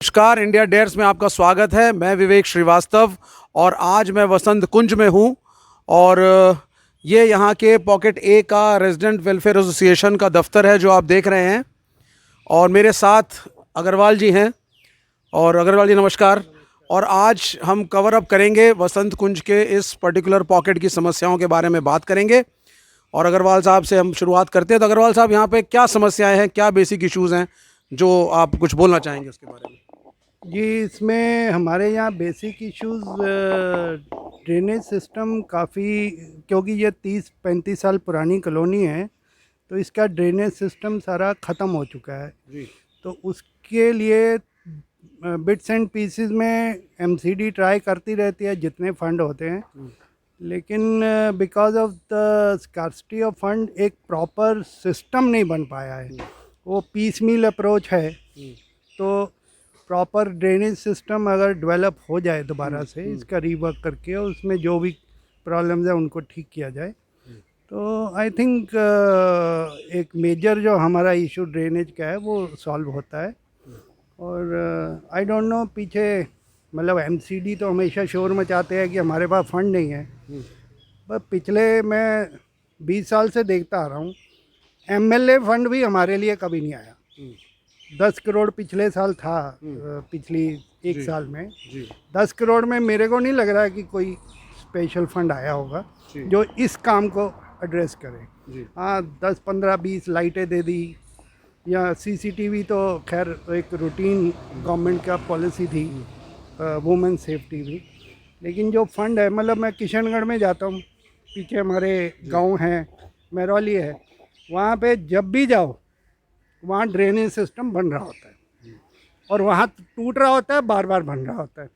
नमस्कार, India dares में आपका स्वागत है। मैं विवेक श्रीवास्तव और आज मैं वसंत कुंज में हूँ और ये यहाँ के पॉकेट ए का रेजिडेंट वेलफेयर एसोसिएशन का दफ्तर है जो आप देख रहे हैं। और मेरे साथ अग्रवाल जी हैं। और अग्रवाल जी नमस्कार। और आज हम कवर अप करेंगे वसंत कुंज के इस पर्टिकुलर पॉकेट की समस्याओं के बारे में बात करेंगे। और अग्रवाल साहब से हम शुरुआत करते हैं। तो अग्रवाल साहब, यहाँ पे क्या समस्याएं हैं, क्या बेसिक इश्यूज़ हैं जो आप कुछ बोलना चाहेंगे उसके बारे में? जी, इसमें हमारे यहाँ बेसिक इश्यूज़ ड्रेनेज सिस्टम काफ़ी, क्योंकि ये 30-35 साल पुरानी कॉलोनी है तो इसका ड्रेनेज सिस्टम सारा ख़त्म हो चुका है जी। तो उसके लिए बिट्स एंड पीसेस में एमसीडी ट्राई करती रहती है जितने फंड होते हैं, लेकिन because of the scarcity of fund एक प्रॉपर सिस्टम नहीं बन पाया है। वो पीस मील अप्रोच है। तो प्रॉपर ड्रेनेज सिस्टम अगर डेवलप हो जाए दोबारा से, इसका रीवर्क करके और उसमें जो भी प्रॉब्लम्स है उनको ठीक किया जाए, तो आई थिंक एक मेजर जो हमारा इशू ड्रेनेज का है वो सॉल्व होता है। और आई डोंट नो, पीछे मतलब एमसीडी तो हमेशा शोर मचाते हैं कि हमारे पास फंड नहीं है, पर पिछले मैं 20 साल से देखता आ रहा हूँ एमएलए फंड भी हमारे लिए कभी नहीं आया। 10 करोड़ पिछले साल था, पिछली एक साल में 10 करोड़ में मेरे को नहीं लग रहा है कि कोई स्पेशल फंड आया होगा जो इस काम को एड्रेस करे। हाँ, 10, 15, 20 लाइटें दे दी या सीसीटीवी, तो खैर एक रूटीन गवर्नमेंट का पॉलिसी थी, वुमेन सेफ्टी भी। लेकिन जो फंड है, मतलब मैं किशनगढ़ में जाता हूँ, पीछे हमारे गांव हैं, महरौली है, वहाँ पे जब भी जाओ वहाँ ड्रेनेज सिस्टम बन रहा होता है और वहाँ टूट रहा होता है, बार बार बन रहा होता है।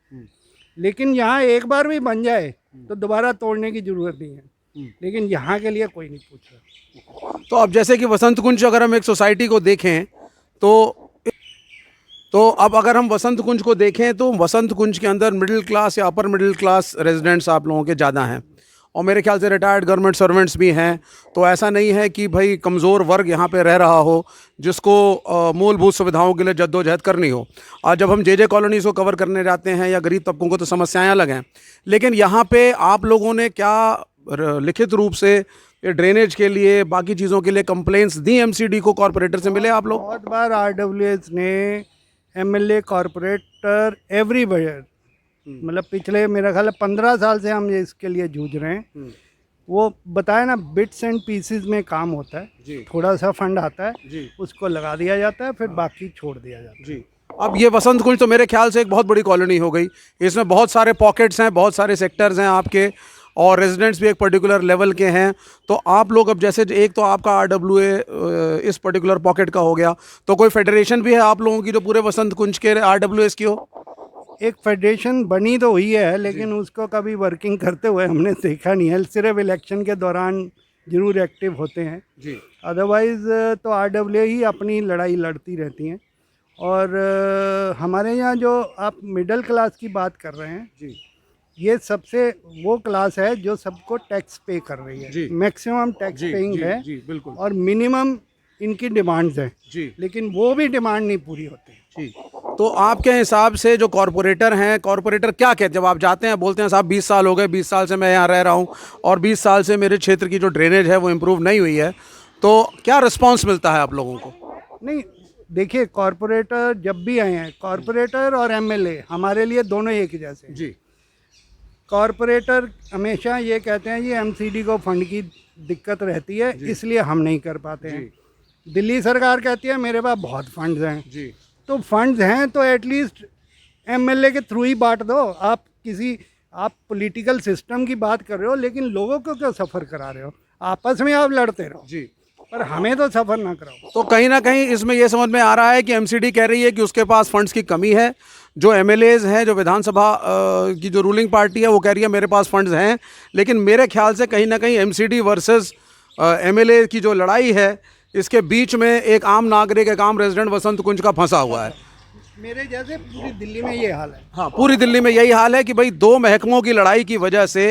लेकिन यहाँ एक बार भी बन जाए तो दोबारा तोड़ने की ज़रूरत नहीं है, लेकिन यहाँ के लिए कोई नहीं पूछ रहा। तो अब जैसे कि वसंत कुंज, अगर हम एक सोसाइटी को देखें तो अब अगर हम वसंत कुंज को देखें तो वसंत कुंज के अंदर मिडिल क्लास या अपर मिडिल क्लास रेजिडेंट्स आप लोगों के ज़्यादा हैं और मेरे ख्याल से रिटायर्ड गवर्नमेंट सर्वेंट्स भी हैं। तो ऐसा नहीं है कि भाई कमज़ोर वर्ग यहाँ पे रह रहा हो जिसको मूलभूत सुविधाओं के लिए जद्दोजहद करनी हो। आज जब हम जे कॉलोनीज़ को कवर करने जाते हैं या गरीब तबकों को, तो समस्याएं अलग हैं। लेकिन यहाँ पे आप लोगों ने क्या लिखित रूप से ड्रेनेज के लिए, बाकी चीज़ों के लिए कंप्लेंट्स दी एमसीडी को? कॉरपोरेटर से मिले आप लोग? बहुत बार आरडब्ल्यूएस ने, एमएलए, कॉरपोरेटर, एवरीवेयर, मतलब पिछले मेरा ख्याल 15 साल से हम ये इसके लिए जूझ रहे हैं। वो बताया ना, बिट्स एंड पीसेस में काम होता है। थोड़ा सा फंड आता है, उसको लगा दिया जाता है, फिर बाकी छोड़ दिया जाता है। अब ये वसंत कुंज तो मेरे ख्याल से एक बहुत बड़ी कॉलोनी हो गई। इसमें बहुत सारे पॉकेट्स हैं, बहुत सारे सेक्टर्स हैं आपके, और रेजिडेंट्स भी एक पर्टिकुलर लेवल के हैं। तो आप लोग अब जैसे एक तो आपका आरडब्ल्यूए इस पर्टिकुलर पॉकेट का हो गया, तो कोई फेडरेशन भी है आप लोगों की जो पूरे वसंत कुंज के आरडब्ल्यूएस की हो? एक फेडरेशन बनी तो हुई है, लेकिन उसको कभी वर्किंग करते हुए हमने देखा नहीं है। सिर्फ इलेक्शन के दौरान जरूर एक्टिव होते हैं जी। अदरवाइज़ तो आरडब्ल्यूए ही अपनी लड़ाई लड़ती रहती हैं। और हमारे यहाँ जो आप मिडिल क्लास की बात कर रहे हैं जी, ये सबसे वो क्लास है जो सबको टैक्स पे कर रही है। मैक्सिमम टैक्स पेइंग है जी, बिल्कुल। और मिनिमम इनकी डिमांड्स हैं जी, लेकिन वो भी डिमांड नहीं पूरी होती जी। तो आपके हिसाब से जो कॉरपोरेटर हैं, कॉरपोरेटर क्या कहते हैं जब आप जाते हैं, बोलते हैं साहब 20 साल हो गए, 20 साल से मैं यहाँ रह रहा हूँ और 20 साल से मेरे क्षेत्र की जो ड्रेनेज है वो इम्प्रूव नहीं हुई है, तो क्या रिस्पॉन्स मिलता है आप लोगों को? नहीं, देखिए, कॉरपोरेटर जब भी आए हैं, कॉरपोरेटर और एमएलए हमारे लिए दोनों एक जैसे हैं जी। कॉरपोरेटर हमेशा ये कहते हैं ये एमसीडी को फंड की दिक्कत रहती है, इसलिए हम नहीं कर पाते हैं। दिल्ली सरकार कहती है मेरे पास बहुत फंड्स हैं जी। तो फंड्स हैं तो एटलीस्ट एमएलए के थ्रू ही बांट दो। आप पॉलिटिकल सिस्टम की बात कर रहे हो, लेकिन लोगों को क्यों सफ़र करा रहे हो? आपस में आप लड़ते रहो जी, पर हमें तो सफ़र ना कराओ। तो कहीं ना कहीं इसमें यह समझ में आ रहा है कि एमसीडी कह रही है कि उसके पास फंड्स की कमी है। जो एमएलएज हैं, जो विधानसभा की जो रूलिंग पार्टी है, वो कह रही है मेरे पास फंड्स हैं। लेकिन मेरे ख्याल से कहीं ना कहीं एमसीडी वर्सेस एमएलए की जो लड़ाई है, इसके बीच में एक आम नागरिक, एक आम रेजिडेंट वसंत कुंज का फंसा हुआ है। मेरे जैसे पूरी दिल्ली में ये हाल है। हाँ, पूरी दिल्ली में यही हाल है कि भाई दो महकमों की लड़ाई की वजह से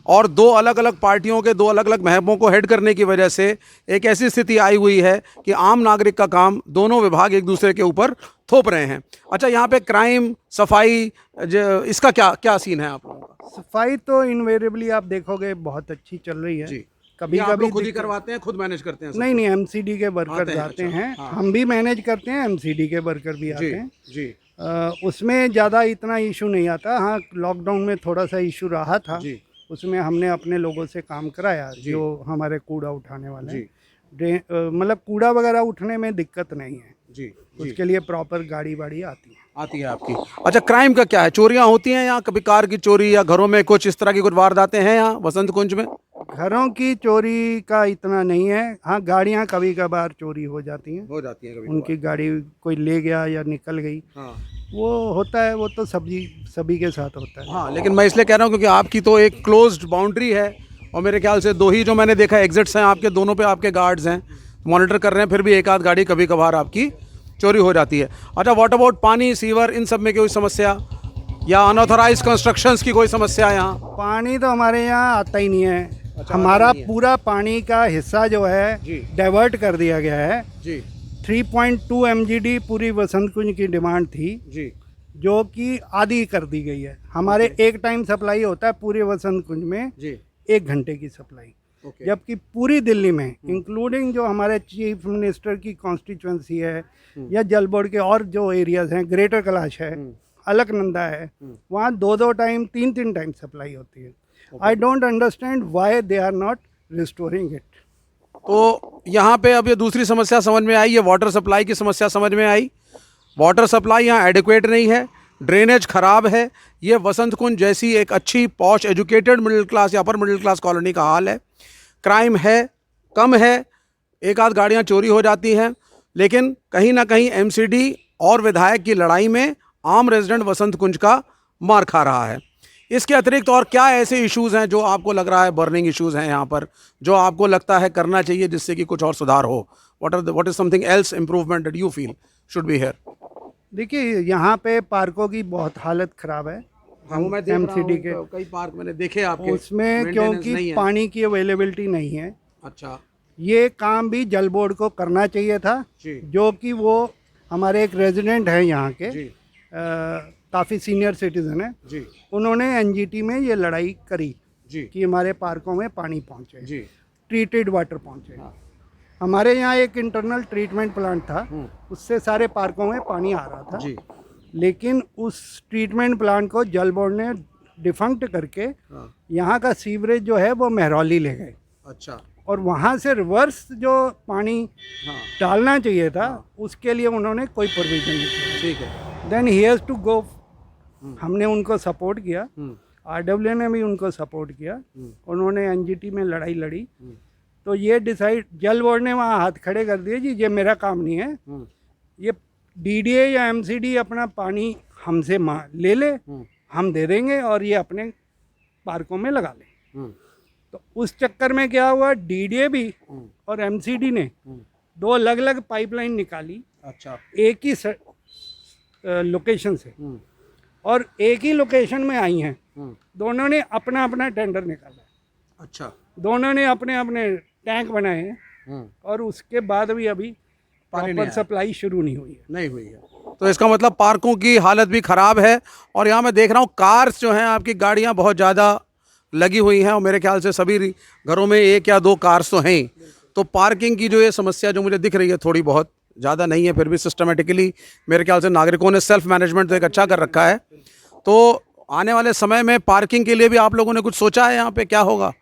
और दो अलग अलग पार्टियों के दो अलग अलग महकमों को हेड करने की वजह से एक ऐसी स्थिति आई हुई है कि आम नागरिक का काम दोनों विभाग एक दूसरे के ऊपर थोप रहे हैं। अच्छा, यहाँ पे क्राइम, सफाई, इसका क्या क्या सीन है आप लोगों का? सफाई तो इनवेरिएबली आप देखोगे बहुत अच्छी चल रही है। जी। कभी आप लोग कभी खुद ही करवाते हैं, खुद मैनेज करते हैं सब नहीं कुछ? नहीं, एमसीडी के वर्कर आते हैं, जाते अच्छा, हैं, हाँ। हम भी मैनेज करते हैं, एमसीडी के वर्कर भी आते जी हैं। जी उसमें ज़्यादा इतना इशू नहीं आता। हाँ, लॉकडाउन में थोड़ा सा इशू रहा था, जी उसमें हमने अपने लोगों से काम कराया जी। जो हमारे कूड़ा उठाने वाले जी हैं। मतलब कूड़ा वगैरह उठने में दिक्कत नहीं है, जी जी। उसके लिए प्रॉपर गाड़ी वाड़ी आती है। आती है आपकी। अच्छा, क्राइम का क्या है? चोरियां होती हैं यहाँ? कभी कार की चोरी या घरों में कुछ इस तरह की कुछ वारदातें हैं यहाँ वसंत कुंज में? घरों की चोरी का इतना नहीं है। हाँ, गाड़ियाँ कभी कभार चोरी हो जाती हैं, हो जाती है कभी उनकी गाड़ी कोई ले गया या निकल गई, हाँ वो होता है, वो तो सभी के साथ होता है। हाँ, लेकिन मैं इसलिए कह रहा हूँ क्योंकि आपकी तो एक क्लोज्ड बाउंड्री है और मेरे ख्याल से दो ही जो मैंने देखा एग्जिट्स हैं आपके, दोनों पे आपके गार्ड्स हैं, मॉनिटर कर रहे हैं, फिर भी एक आध गाड़ी कभी कभार आपकी चोरी हो जाती है। अच्छा, व्हाट अबाउट पानी, सीवर, इन सब में कोई समस्या या अनऑथराइज कंस्ट्रक्शंस की कोई समस्या यहाँ? पानी तो हमारे यहाँ आता ही नहीं है। अच्छा, हमारा आता नहीं है। पूरा पानी का हिस्सा जो है जी। डाइवर्ट कर दिया गया है। जी 3.2 MGD पूरी वसंत कुंज की डिमांड थी, जी जो कि आधी कर दी गई है। हमारे एक टाइम सप्लाई होता है पूरे वसंत कुंज में, जी 1 घंटे की सप्लाई, ओके। जबकि पूरी दिल्ली में इंक्लूडिंग जो हमारे चीफ मिनिस्टर की कॉन्स्टिट्यूंसी है या जल बोर्ड के और जो एरियाज हैं, ग्रेटर कैलाश है, अलकनंदा है, वहाँ 2-2 टाइम 3-3 टाइम सप्लाई होती है। I don't understand why they are not restoring it. तो यहाँ पे अब ये दूसरी समस्या समझ में आई, ये वाटर सप्लाई की समस्या समझ में आई। वाटर सप्लाई यहाँ एडिक्वेट नहीं है, ड्रेनेज खराब है। ये वसंत कुंज जैसी एक अच्छी पॉश एजुकेटेड मिडिल क्लास या अपर मिडिल क्लास कॉलोनी का हाल है। क्राइम है, कम है, एक आध गाड़ियाँ चोरी हो जाती हैं, लेकिन कहीं ना कहीं एमसीडी और विधायक की लड़ाई में आम रेजिडेंट वसंत कुंज का मार खा रहा है। इसके अतिरिक्त और क्या ऐसे इश्यूज़ हैं जो आपको लग रहा है बर्निंग इश्यूज़ हैं यहाँ पर, जो आपको लगता है करना चाहिए जिससे कि कुछ और सुधार हो? What is something else improvement that you feel should be here? देखिए, यहाँ पे पार्कों की बहुत हालत ख़राब है। हाँ, वो मैं देख रहा एमसीडी के हूँ, कई पार्क मैंने देखे आपके, उसमें maintenance क्योंकि नहीं है। पानी की अवेलेबिलिटी नहीं है। अच्छा ये काम भी जल बोर्ड को करना चाहिए था, जी जो कि वो हमारे एक रेजिडेंट हैं यहाँ के, जी काफ़ी सीनियर सिटीज़न है, जी उन्होंने एनजीटी में ये लड़ाई करी जी कि हमारे पार्कों में पानी पहुँचे, जी ट्रीटेड वाटर पहुँचे। हाँ। हमारे यहाँ एक इंटरनल ट्रीटमेंट प्लांट था, उससे सारे पार्कों में पानी आ रहा था, जी लेकिन उस ट्रीटमेंट प्लांट को जल बोर्ड ने डिफंक्ट करके हाँ। यहाँ का सीवरेज जो है वो महरौली ले गए, अच्छा और वहाँ से रिवर्स जो पानी हाँ डालना चाहिए था उसके लिए उन्होंने कोई प्रोविजन नहीं किया। ठीक है। Then he has to go. हमने उनको सपोर्ट किया, आरडब्ल्यू ने भी उनको सपोर्ट किया, उन्होंने एनजीटी में लड़ाई लड़ी, तो ये डिसाइड जल बोर्ड ने वहाँ हाथ खड़े कर दिए, जी ये मेरा काम नहीं है, ये डीडीए या एमसीडी अपना पानी हमसे ले ले, हम दे देंगे और ये अपने पार्कों में लगा ले। तो उस चक्कर में क्या हुआ, डीडीए भी और एमसीडी ने 2 अलग अलग पाइपलाइन निकाली, अच्छा एक ही लोकेशन से, और एक ही लोकेशन में आई हैं। दोनों ने अपना अपना टेंडर निकाला, अच्छा दोनों ने अपने अपने टैंक बनाए हैं, और उसके बाद भी अभी प्रॉपर सप्लाई शुरू नहीं हुई है। नहीं हुई है। तो इसका मतलब पार्कों की हालत भी ख़राब है। और यहाँ मैं देख रहा हूँ कार्स जो हैं आपकी, गाड़ियाँ बहुत ज़्यादा लगी हुई हैं, और मेरे ख्याल से सभी घरों में 1 या 2 कार्स तो हैं ही। तो पार्किंग की जो ये समस्या जो मुझे दिख रही है थोड़ी बहुत, ज़्यादा नहीं है, फिर भी सिस्टमेटिकली मेरे ख्याल से नागरिकों ने सेल्फ मैनेजमेंट तो एक अच्छा कर रखा है। तो आने वाले समय में पार्किंग के लिए भी आप लोगों ने कुछ सोचा है यहाँ पे क्या होगा?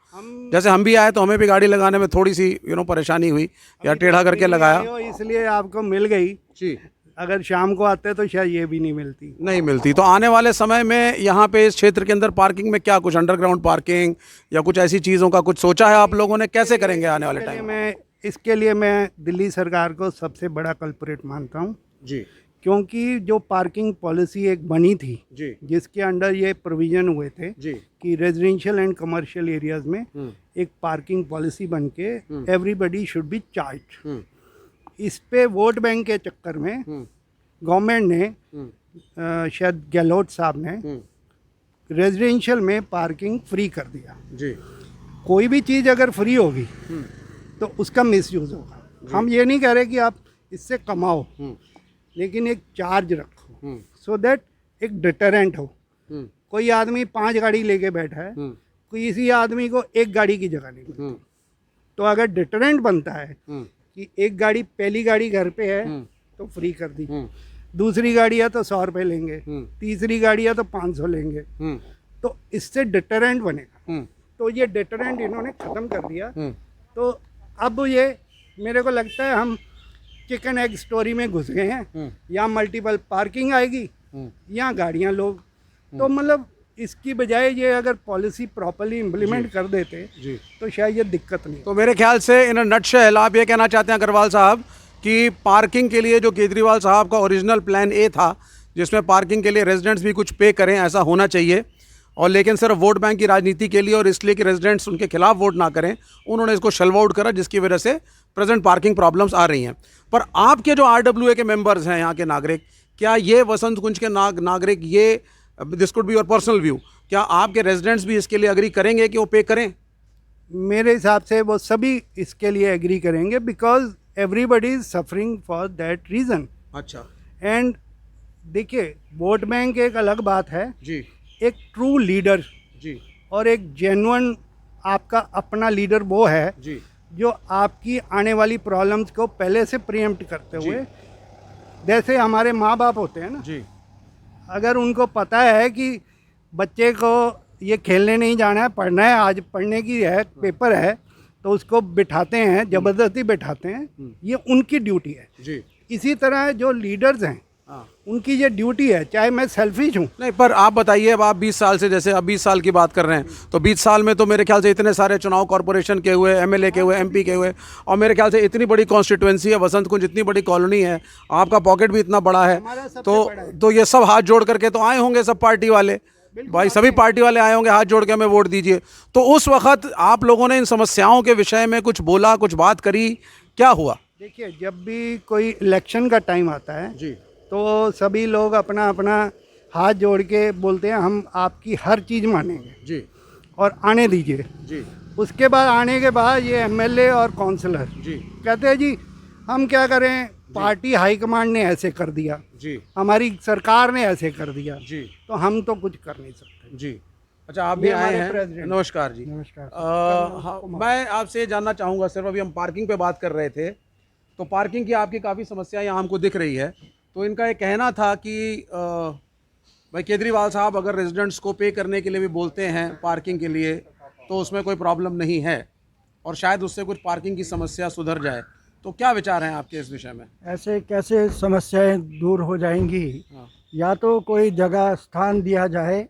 जैसे हम भी आए तो हमें भी गाड़ी लगाने में थोड़ी सी परेशानी हुई, या टेढ़ा करके लगाया, इसलिए आपको मिल गई जी। अगर शाम को आते तो शायद ये भी नहीं मिलती। तो आने वाले समय में यहाँ पे इस क्षेत्र के अंदर पार्किंग में क्या कुछ अंडरग्राउंड पार्किंग या कुछ ऐसी चीज़ों का कुछ सोचा है आप लोगों ने? कैसे करेंगे आने वाले टाइम? इसके लिए मैं दिल्ली सरकार को सबसे बड़ा कल्परेट मानता हूँ जी, क्योंकि जो पार्किंग पॉलिसी एक बनी थी जी जिसके अंडर ये प्रोविज़न हुए थे जी कि रेजिडेंशियल एंड कमर्शियल एरियाज़ में एक पार्किंग पॉलिसी बन के एवरीबडी शुड बी चार्ज। इस पे वोट बैंक के चक्कर में गवर्नमेंट ने शायद गहलोत साहब ने रेजिडेंशियल में पार्किंग फ्री कर दिया। जी। कोई भी चीज़ अगर फ्री होगी तो उसका मिसयूज़ होगा। हम ये नहीं कह रहे कि आप इससे कमाओ, लेकिन एक चार्ज रखो सो दैट एक डिटरेंट हो। कोई आदमी 5 गाड़ी लेके बैठा है, कोई इसी आदमी को एक गाड़ी की जगह नहीं मिलती। तो अगर डिटरेंट बनता है कि एक गाड़ी, पहली गाड़ी घर पे है तो फ्री कर दी, दूसरी गाड़ी है तो 100 रुपये लेंगे, तीसरी गाड़ी है तो 500 लेंगे, तो इससे डिटरेंट बनेगा। तो ये डिटरेंट इन्होंने ख़त्म कर दिया। तो अब ये मेरे को लगता है हम चिकन एग स्टोरी में घुस गए हैं। यहाँ मल्टीपल पार्किंग आएगी, यहाँ गाड़ियाँ लोग, तो मतलब इसकी बजाय ये अगर पॉलिसी प्रॉपर्ली इम्प्लीमेंट कर देते तो शायद ये दिक्कत नहीं। तो मेरे ख्याल से इन नटशेल आप ये कहना चाहते हैं अग्रवाल साहब कि पार्किंग के लिए जो केजरीवाल साहब का ओरिजिनल प्लान ए था, जिसमें पार्किंग के लिए रेजिडेंट्स भी कुछ पे करें, ऐसा होना चाहिए, और लेकिन सिर्फ वोट बैंक की राजनीति के लिए और इसलिए कि रेजिडेंट्स उनके खिलाफ वोट ना करें, उन्होंने इसको शेल्व आउट करा, जिसकी वजह से प्रेजेंट पार्किंग प्रॉब्लम्स आ रही हैं। पर आपके जो RWA के मेंबर्स हैं, यहाँ के नागरिक, क्या ये वसंत कुंज के नागरिक, ये this could be your personal view, क्या आपके रेजिडेंट्स भी इसके लिए एग्री करेंगे कि वो पे करें? मेरे हिसाब से वो सभी इसके लिए एग्री करेंगे, because everybody is suffering for that reason. अच्छा। एंड देखिए, वोट बैंक एक अलग बात है जी। एक ट्रू लीडर जी। और एक जेन्युइन आपका अपना लीडर वो है जी। जो आपकी आने वाली प्रॉब्लम्स को पहले से प्रीएम्प्ट करते हुए, जैसे हमारे माँ बाप होते हैं ना जी। अगर उनको पता है कि बच्चे को ये खेलने नहीं जाना है, पढ़ना है, आज पढ़ने की है, पेपर है, तो उसको बिठाते हैं, ज़बरदस्ती बिठाते हैं, ये उनकी ड्यूटी है। जी। इसी तरह जो लीडर्स हैं उनकी ये ड्यूटी है, चाहे मैं सेल्फिश हूँ। नहीं, पर आप बताइए, अब आप 20 साल से, जैसे अब 20 साल की बात कर रहे हैं, तो 20 साल में तो मेरे ख्याल से इतने सारे चुनाव कॉर्पोरेशन के हुए, MLA के हुए, MP के हुए, और मेरे ख्याल से इतनी बड़ी कॉन्स्टिट्यूएंसी है वसंत कुंज, इतनी बड़ी कॉलोनी है, आपका पॉकेट भी इतना बड़ा है, तो ये सब हाथ जोड़ करके तो आए होंगे सब पार्टी वाले, भाई सभी पार्टी वाले आए होंगे, हाथ जोड़ के हमें वोट दीजिए। तो उस वक्त आप लोगों ने इन समस्याओं के विषय में कुछ बोला, कुछ बात करी, क्या हुआ? देखिए, जब भी कोई इलेक्शन का टाइम आता है जी, तो सभी लोग अपना अपना हाथ जोड़ के बोलते हैं हम आपकी हर चीज़ मानेंगे जी, और आने दीजिए। जी। उसके बाद आने के बाद ये MLA और काउंसलर जी। कहते हैं जी हम क्या करें, पार्टी हाईकमांड ने ऐसे कर दिया, जी। हमारी सरकार ने ऐसे कर दिया, जी। तो हम तो कुछ कर नहीं सकते। जी। अच्छा, आप भी ये आए हमारे हैं, प्रेसिडेंट। नमस्कार जी। नमस्कार। हाँ, मैं आपसे जानना चाहूँगा, सिर्फ अभी हम पार्किंग पे बात कर रहे थे, तो पार्किंग की आपकी काफ़ी समस्या यहाँ हमको दिख रही है। तो इनका ये कहना था कि भाई केजरीवाल साहब अगर रेजिडेंट्स को पे करने के लिए भी बोलते हैं पार्किंग के लिए, तो उसमें कोई प्रॉब्लम नहीं है, और शायद उससे कुछ पार्किंग की समस्या सुधर जाए। तो क्या विचार हैं आपके इस विषय में? ऐसे कैसे समस्याएं दूर हो जाएंगी? या तो कोई जगह स्थान दिया जाए,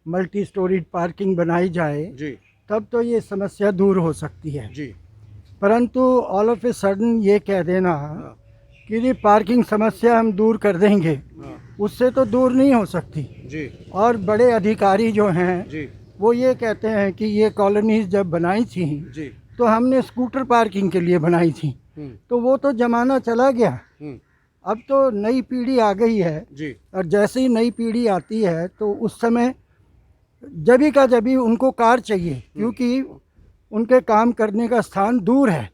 मल्टी स्टोरीड पार्किंग बनाई जाए, जी। तब तो ये समस्या दूर हो सकती है। जी। परंतु ऑल ऑफ ए सडन ये कह देना कि ये पार्किंग समस्या हम दूर कर देंगे, उससे तो दूर नहीं हो सकती। जी। और बड़े अधिकारी जो हैं जी। वो ये कहते हैं कि ये कॉलोनीज जब बनाई थी जी। तो हमने स्कूटर पार्किंग के लिए बनाई थी, तो वो तो ज़माना चला गया, अब तो नई पीढ़ी आ गई है। जी। और जैसे ही नई पीढ़ी आती है तो उस समय जभी का जभी उनको कार चाहिए, क्योंकि उनके काम करने का स्थान दूर है,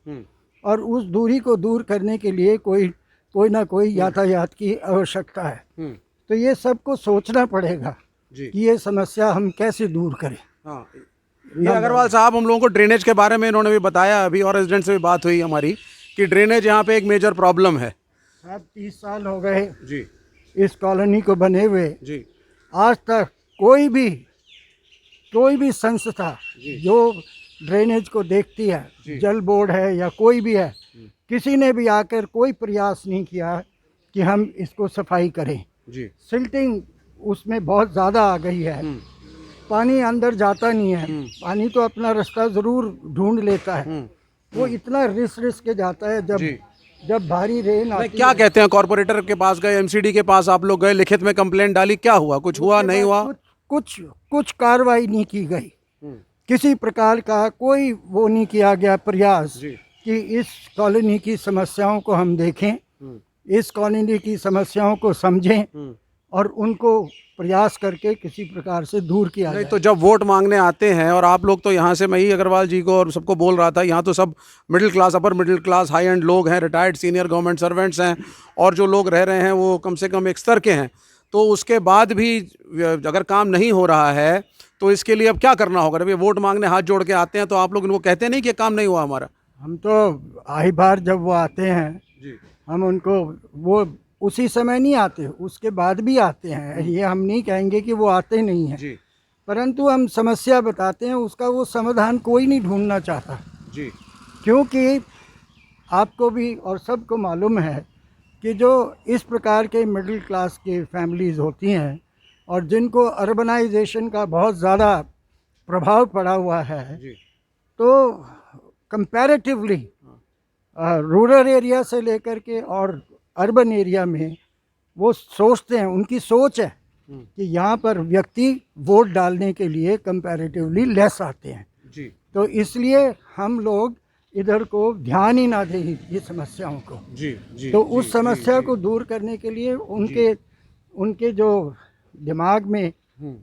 और उस दूरी को दूर करने के लिए कोई ना कोई यातायात की आवश्यकता है। तो ये सबको सोचना पड़ेगा कि ये समस्या हम कैसे दूर करें। हाँ, ये अग्रवाल साहब हम लोगों को ड्रेनेज के बारे में इन्होंने भी बताया अभी, और रेजिडेंट से भी बात हुई हमारी कि ड्रेनेज यहाँ पे एक मेजर प्रॉब्लम है। साहब 30 साल हो गए जी। इस कॉलोनी को बने हुए, जी। आज तक कोई भी संस्था जो ड्रेनेज को देखती है, जल बोर्ड है या कोई भी है, किसी ने भी आकर कोई प्रयास नहीं किया कि हम इसको सफाई करें। जी। सिल्टिंग उसमें बहुत ज़्यादा आ गई है, पानी अंदर जाता नहीं है, पानी तो अपना रास्ता ज़रूर ढूंढ लेता है, वो इतना रिस के जाता है जब भारी रेन आती है। क्या कहते हैं, कॉर्पोरेटर के पास गए, MCD के पास आप लोग गए, लिखित में कंप्लेंट डाली, क्या हुआ? कुछ हुआ, नहीं हुआ? कुछ कार्रवाई नहीं की गई, किसी प्रकार का कोई वो नहीं किया गया प्रयास कि इस कॉलोनी की समस्याओं को हम देखें, इस कॉलोनी की समस्याओं को समझें और उनको प्रयास करके किसी प्रकार से दूर किया नहीं जाए। तो जब वोट मांगने आते हैं, और आप लोग तो यहाँ से, मैं ही अग्रवाल जी को और सबको बोल रहा था, यहाँ तो सब middle class, upper middle class, high and लोग हैं, रिटायर्ड सीनियर गवर्नमेंट सर्वेंट्स हैं, और जो लोग रह रहे हैं वो कम से कम एक स्तर के हैं। तो उसके बाद भी अगर काम नहीं हो रहा है तो इसके लिए अब क्या करना होगा? जब ये वोट मांगने हाथ जोड़ के आते हैं तो आप लोग इनको कहते नहीं कि काम नहीं हुआ हमारा? हम तो आही बार जब वो आते हैं जी हम उनको, वो उसी समय नहीं आते, उसके बाद भी आते हैं, ये हम नहीं कहेंगे कि वो आते नहीं हैं, जी परंतु हम समस्या बताते हैं, उसका वो समाधान कोई नहीं ढूंढना चाहता। जी क्योंकि आपको भी और सबको मालूम है कि जो इस प्रकार के मिडिल क्लास के फैमिलीज़ होती हैं और जिनको अर्बनाइजेशन का बहुत ज़्यादा प्रभाव पड़ा हुआ है, जी तो कंपैरेटिवली रूरल एरिया से लेकर के और अर्बन एरिया में वो सोचते हैं, उनकी सोच है कि यहाँ पर व्यक्ति वोट डालने के लिए कंपैरेटिवली लेस आते हैं। जी तो इसलिए हम लोग इधर को ध्यान ही ना दें ये समस्याओं को। जी जी तो उस समस्या को दूर करने के लिए उनके जो दिमाग में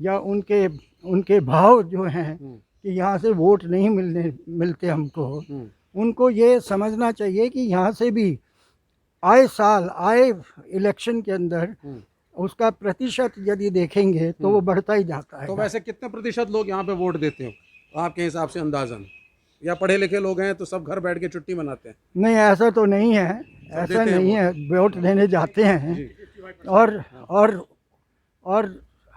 या उनके भाव जो हैं कि यहाँ से वोट नहीं मिलते हमको, उनको ये समझना चाहिए कि यहाँ से भी आए इलेक्शन के अंदर उसका प्रतिशत यदि देखेंगे तो वो बढ़ता ही जाता है। तो वैसे कितने प्रतिशत लोग यहाँ पे वोट देते हो आपके हिसाब से अंदाजन? या पढ़े लिखे लोग हैं तो सब घर बैठ के छुट्टी मनाते हैं? नहीं, ऐसा तो नहीं है, ऐसा नहीं है, वोट देने जाते हैं। और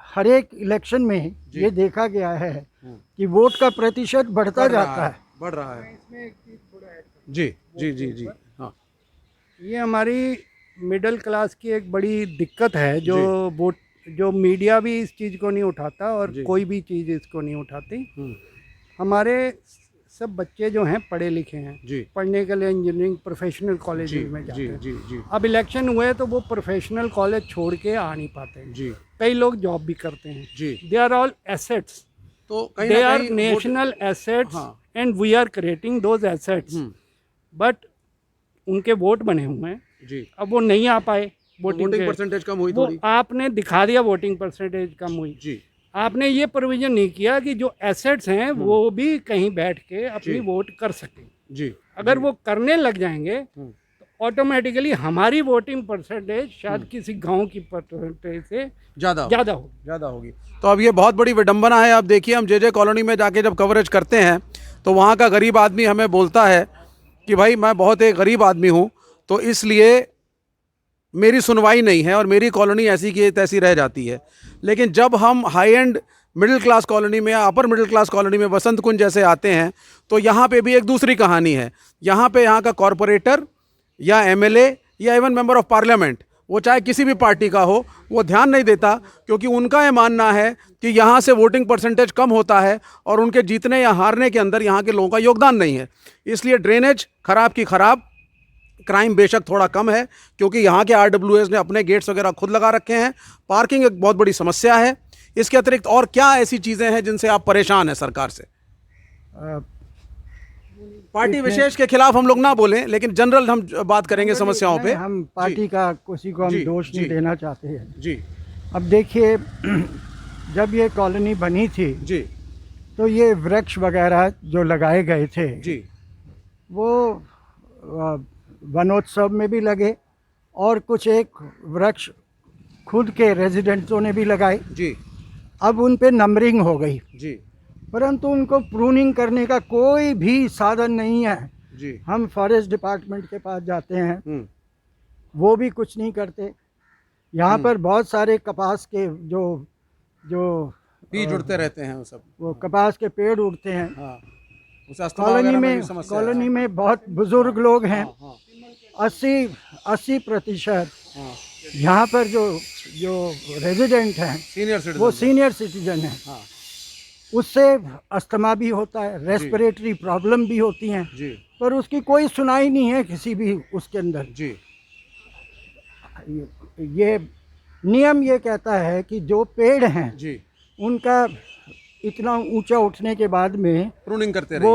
हर एक इलेक्शन में ये देखा गया है कि वोट का प्रतिशत बढ़ता जाता है, बढ़ रहा है। जी जी जी जी हाँ, ये हमारी मिडिल क्लास की एक बड़ी दिक्कत है, जो मीडिया भी इस चीज़ को नहीं उठाता और कोई भी चीज़ इसको नहीं उठाती। हमारे सब बच्चे जो हैं पढ़े लिखे हैं, जी पढ़ने के लिए इंजीनियरिंग प्रोफेशनल कॉलेज में जाते जी हैं। जी जी अब इलेक्शन हुए तो वो प्रोफेशनल कॉलेज छोड़ के आ नहीं पाते हैं। जी कई लोग जॉब भी करते हैं। जी दे आर ऑल एसेट्स, तो कहीं दे ना आर कहीं नेशनल एसेट्स हाँ। And we are creating those assets, but उनके वोट बने हुए हैं। जी अब वो नहीं आ पाए, वोटिंग परसेंटेज कम हुई वो थोड़ी। आपने दिखा दिया वोटिंग परसेंटेज कम हुई। जी आपने ये प्रोविजन नहीं किया कि जो एसेट्स हैं वो भी कहीं बैठ के अपनी वोट कर सकें। जी अगर वो करने लग जाएंगे तो ऑटोमेटिकली हमारी वोटिंग परसेंटेज शायद किसी गांव की परसेंटेज से ज़्यादा होगी। तो अब ये बहुत बड़ी विडंबना है। अब देखिए, हम जे कॉलोनी में जाके जब कवरेज करते हैं तो वहाँ का गरीब आदमी हमें बोलता है कि भाई मैं बहुत एक गरीब आदमी हूँ, तो इसलिए मेरी सुनवाई नहीं है और मेरी कॉलोनी ऐसी की तैसी रह जाती है। लेकिन जब हम high and middle class colony में या अपर मिडिल क्लास कॉलोनी में वसंत कुंज जैसे आते हैं तो यहाँ पे भी एक दूसरी कहानी है। यहाँ पे यहाँ का कॉरपोरेटर या एमएलए या इवन मेंबर ऑफ पार्लियामेंट, वो चाहे किसी भी पार्टी का हो, वो ध्यान नहीं देता, क्योंकि उनका ये मानना है कि यहाँ से वोटिंग परसेंटेज कम होता है और उनके जीतने या हारने के अंदर यहाँ के लोगों का योगदान नहीं है। इसलिए ड्रेनेज खराब की खराब, क्राइम बेशक थोड़ा कम है क्योंकि यहाँ के आरडब्ल्यूएस ने अपने गेट्स वगैरह खुद लगा रखे हैं। पार्किंग एक बहुत बड़ी समस्या है। इसके अतिरिक्त और क्या ऐसी चीज़ें हैं जिनसे आप परेशान हैं सरकार से? पार्टी विशेष के खिलाफ हम लोग ना बोलें, लेकिन जनरल हम बात करेंगे समस्याओं पे। हम पार्टी का किसी को हम दोष नहीं देना चाहते हैं। जी अब देखिए, जब ये कॉलोनी बनी थी जी तो ये वृक्ष वगैरह जो लगाए गए थे जी वो वनोत्सव में भी लगे और कुछ एक वृक्ष खुद के रेजिडेंट्सों ने भी लगाए। जी अब उन पे नंबरिंग हो गई, जी परंतु उनको प्रूनिंग करने का कोई भी साधन नहीं है। जी हम फॉरेस्ट डिपार्टमेंट के पास जाते हैं, वो भी कुछ नहीं करते। यहाँ पर बहुत सारे कपास के जो बीज उड़ते रहते हैं, वो कपास के पेड़ उड़ते हैं। हाँ, उस अस्थमा वगैरह में भी समस्या है। कॉलोनी में बहुत बुजुर्ग लोग हैं। 80% यहाँ पर जो रेजिडेंट हैं वो सीनियर सिटीजन हैं। हाँ। उससे अस्थमा भी होता है, रेस्पिरेटरी प्रॉब्लम भी होती हैं, जी पर उसकी कोई सुनाई नहीं है किसी भी उसके अंदर। जी ये नियम ये कहता है कि जो पेड़ हैं जी उनका इतना ऊंचा उठने के बाद में प्रूनिंग करते रहिए।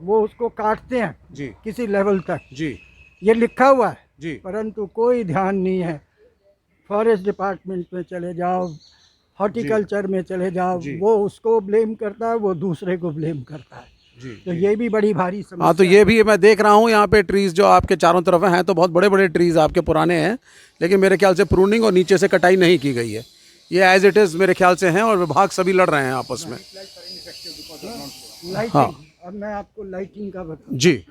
वो उसको काटते हैं जी किसी लेवल तक। जी ये लिखा हुआ है जी परंतु कोई ध्यान नहीं है। फॉरेस्ट डिपार्टमेंट में चले जाओ, हॉर्टिकल्चर में चले जाओ, जी। वो उसको ब्लेम करता है, वो दूसरे को ब्लेम करता है। जी तो ये भी बड़ी भारी समस्या हाँ, तो ये भी मैं देख रहा हूँ यहाँ पे ट्रीज जो आपके चारों तरफ हैं तो बहुत बड़े बड़े ट्रीज आपके पुराने हैं, लेकिन मेरे ख्याल से प्रूनिंग और नीचे से कटाई नहीं की गई है। ये एज इट इज़ मेरे ख्याल से हैं और विभाग सभी लड़ रहे हैं आपस में। लाइटिंग। हाँ। अब मैं आपको लाइटिंग का बताऊं। जी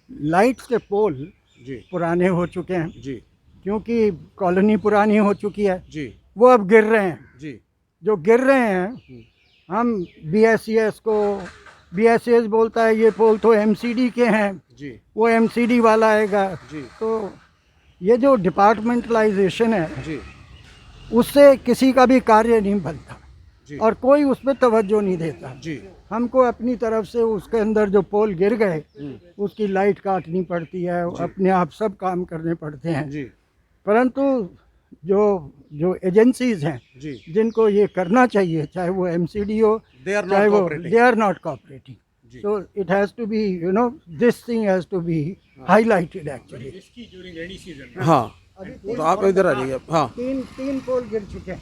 लाइट्स के पोल जी पुराने हो चुके हैं, जी क्योंकि कॉलोनी पुरानी हो चुकी है, जी वो अब गिर रहे हैं। जी जो गिर रहे हैं, हम BSES को, BSES बोलता है ये पोल तो MCD के हैं, जी वो MCD वाला आएगा। जी तो ये जो डिपार्टमेंटलाइजेशन है, जी उससे किसी का भी कार्य नहीं बनता जी और कोई उस पर तवज्जो नहीं देता। जी हमको अपनी तरफ से उसके अंदर जो पोल गिर गए उसकी लाइट काटनी पड़ती है, अपने आप सब काम करने पड़ते हैं। जी परंतु जो एजेंसीज हैं जी जिनको ये करना चाहिए, चाहे वो MCD हो, They are not चाहे वो, cooperating. they are not cooperating. Ji. So it has to be, you know, this thing has to be highlighted actually. हाँ, तो आप इधर आ जाइए। हाँ, तीन पोल गिर चुके हैं,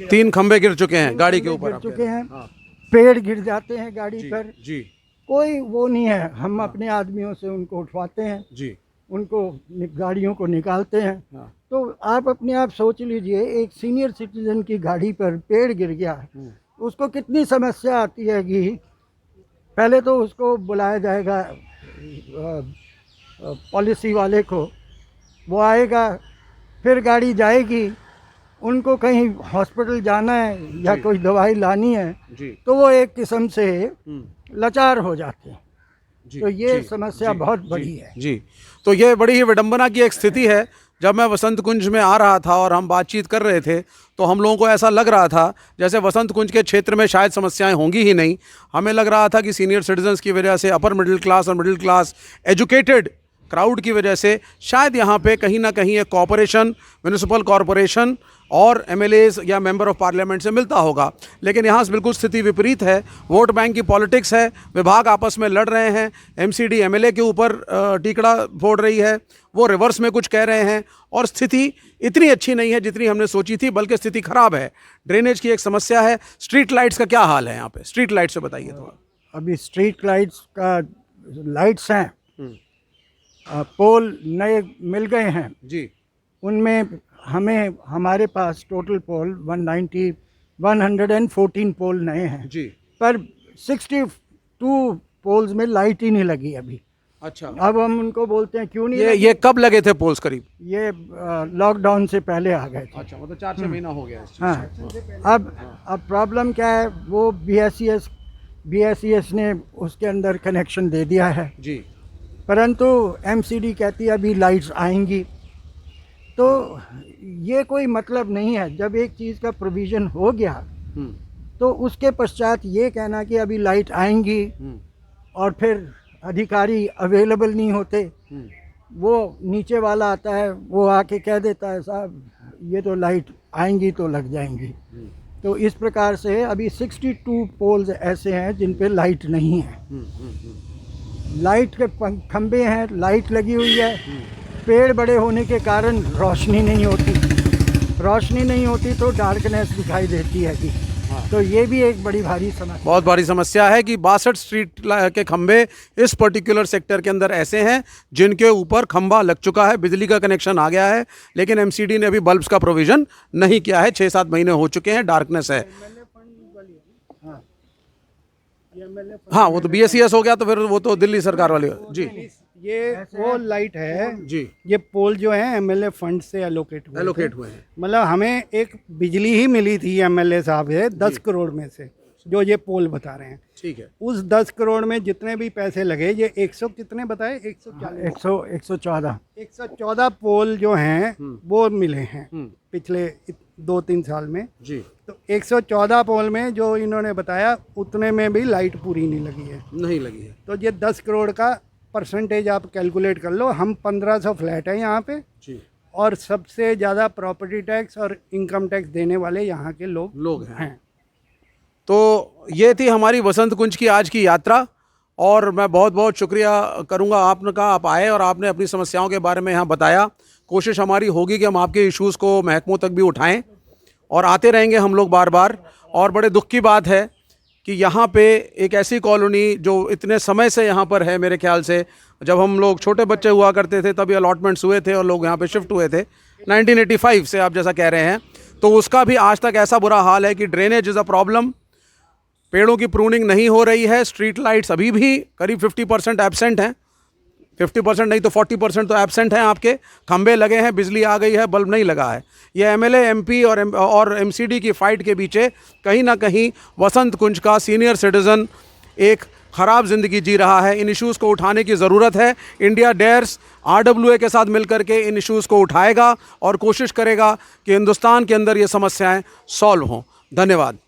3 खंबे गिर चुके हैं गाड़ी के ऊपर गिर आपके। चुके हैं, हाँ, पेड़ गिर जाते हैं गाड़ी जी पर, जी कोई वो नहीं है। हम अपने आदमियों से उनको उठवाते हैं, जी उनको गाड़ियों को निकालते हैं। हाँ, तो आप अपने आप सोच लीजिए, एक सीनियर सिटीजन की गाड़ी पर पेड़ गिर गया, उसको कितनी समस्या आती है कि पहले तो उसको बुलाया जाएगा पॉलिसी वाले को, वो आएगा, फिर गाड़ी जाएगी, उनको कहीं हॉस्पिटल जाना है या कोई दवाई लानी है, जी तो वो एक किस्म से लाचार हो जाते हैं। जी तो ये जी, समस्या जी, बहुत जी, बड़ी है। जी। तो ये बड़ी ही विडंबना की एक स्थिति है। जब मैं वसंत कुंज में आ रहा था और हम बातचीत कर रहे थे तो हम लोगों को ऐसा लग रहा था जैसे वसंत कुंज के क्षेत्र में शायद समस्याएं होंगी ही नहीं। हमें लग रहा था कि सीनियर सिटीजन्स की वजह से, अपर मिडिल क्लास और मिडिल क्लास एजुकेटेड क्राउड की वजह से शायद यहाँ पे कहीं ना कहीं एक कॉरपोरेशन, म्यूनिसिपल कॉरपोरेशन और MLAs या मेंबर ऑफ पार्लियामेंट से मिलता होगा, लेकिन यहाँ से बिल्कुल स्थिति विपरीत है। वोट बैंक की पॉलिटिक्स है, विभाग आपस में लड़ रहे हैं, MCD MLA के ऊपर टीकड़ा फोड़ रही है, वो रिवर्स में कुछ कह रहे हैं और स्थिति इतनी अच्छी नहीं है जितनी हमने सोची थी, बल्कि स्थिति खराब है। ड्रेनेज की एक समस्या है। स्ट्रीट लाइट्स का क्या हाल है यहाँ पे? स्ट्रीट लाइट से बताइए थोड़ा। अभी स्ट्रीट लाइट्स का लाइट्स हैं, पोल नए मिल गए हैं, जी उनमें हमें, हमारे पास टोटल पोल 114 पोल नए हैं, जी पर 62 पोल्स में लाइट ही नहीं लगी अभी। अच्छा, अब हम उनको बोलते हैं क्यों नहीं लगी? ये कब लगे थे पोल्स करीब? ये लॉकडाउन से पहले आ गए थे। अच्छा, मतलब 4-6 महीना हो गया इस चीज़ हाँ, अब प्रॉब्लम क्या है, वो BSES ने उसके अंदर कनेक्शन दे दिया है, जी परंतु MCD कहती है अभी लाइट्स आएंगी। तो ये कोई मतलब नहीं है। जब एक चीज़ का प्रोविज़न हो गया तो उसके पश्चात ये कहना कि अभी लाइट आएंगी और फिर अधिकारी अवेलेबल नहीं होते, वो नीचे वाला आता है, वो आके कह देता है साहब ये तो लाइट आएंगी तो लग जाएंगी। तो इस प्रकार से अभी 62 पोल्स ऐसे हैं जिन पे लाइट नहीं है। लाइट के खंबे हैं, लाइट लगी हुई है, पेड़ बड़े होने के कारण रोशनी नहीं होती तो डार्कनेस दिखाई देती है कि। तो ये भी एक बड़ी भारी समस्या, बहुत बड़ी समस्या है कि 62 स्ट्रीट के खंबे इस पर्टिकुलर सेक्टर के अंदर ऐसे हैं जिनके ऊपर खंबा लग चुका है, बिजली का कनेक्शन आ गया है, लेकिन MCD ने अभी बल्ब्स का प्रोविज़न नहीं किया है। 6-7 महीने हो चुके हैं, डार्कनेस है। हाँ, वो तो BSES हो गया, तो फिर वो तो दिल्ली सरकार वाले। जी, ये वो लाइट है जी, ये पोल जो है MLA फंड से एलोकेट हुए हैं। मतलब हमें एक बिजली ही मिली थी MLA साहब से 10 करोड़ में से, जो ये पोल बता रहे हैं। ठीक है। उस 10 करोड़ में जितने भी पैसे लगे, ये 100 कितने बताए, 114 पोल जो हैं वो मिले हैं पिछले 2-3 साल में। जी, तो 114 पोल में जो इन्होंने बताया उतने में भी लाइट पूरी नहीं लगी है। नहीं लगी है। तो ये 10 करोड़ का परसेंटेज आप कैलकुलेट कर लो। हम 1500 फ्लैट हैं यहाँ पे जी, और सबसे ज़्यादा प्रॉपर्टी टैक्स और इनकम टैक्स देने वाले यहाँ के लोग हैं। तो ये थी हमारी वसंत कुंज की आज की यात्रा, और मैं बहुत बहुत शुक्रिया करूँगा आपका, आप आए और आपने अपनी समस्याओं के बारे में यहाँ बताया। कोशिश हमारी होगी कि हम आपके इश्यूज़ को महकमों तक भी उठाएं और आते रहेंगे हम लोग बार बार। और बड़े दुख की बात है कि यहाँ पे एक ऐसी कॉलोनी जो इतने समय से यहाँ पर है, मेरे ख्याल से जब हम लोग छोटे बच्चे हुआ करते थे तभी अलॉटमेंट्स हुए थे और लोग यहाँ पे शिफ्ट हुए थे 1985 से, आप जैसा कह रहे हैं, तो उसका भी आज तक ऐसा बुरा हाल है कि ड्रेनेज इज़ अ प्रॉब्लम, पेड़ों की प्रूनिंग नहीं हो रही है, स्ट्रीट लाइट्स अभी भी करीब 50% एब्सेंट हैं, 50% नहीं तो 40% तो एब्सेंट हैं आपके, खंबे लगे हैं, बिजली आ गई है, बल्ब नहीं लगा है। ये एमएलए, एमपी और एमसीडी की फाइट के पीछे कहीं ना कहीं वसंत कुंज का सीनियर सिटीज़न एक ख़राब ज़िंदगी जी रहा है। इन इश्यूज़ को उठाने की ज़रूरत है। इंडिया डेयर्स RWA के साथ मिलकर के इन इश्यूज़ को उठाएगा और कोशिश करेगा कि हिंदुस्तान के अंदर ये समस्याएं सॉल्व हों। धन्यवाद।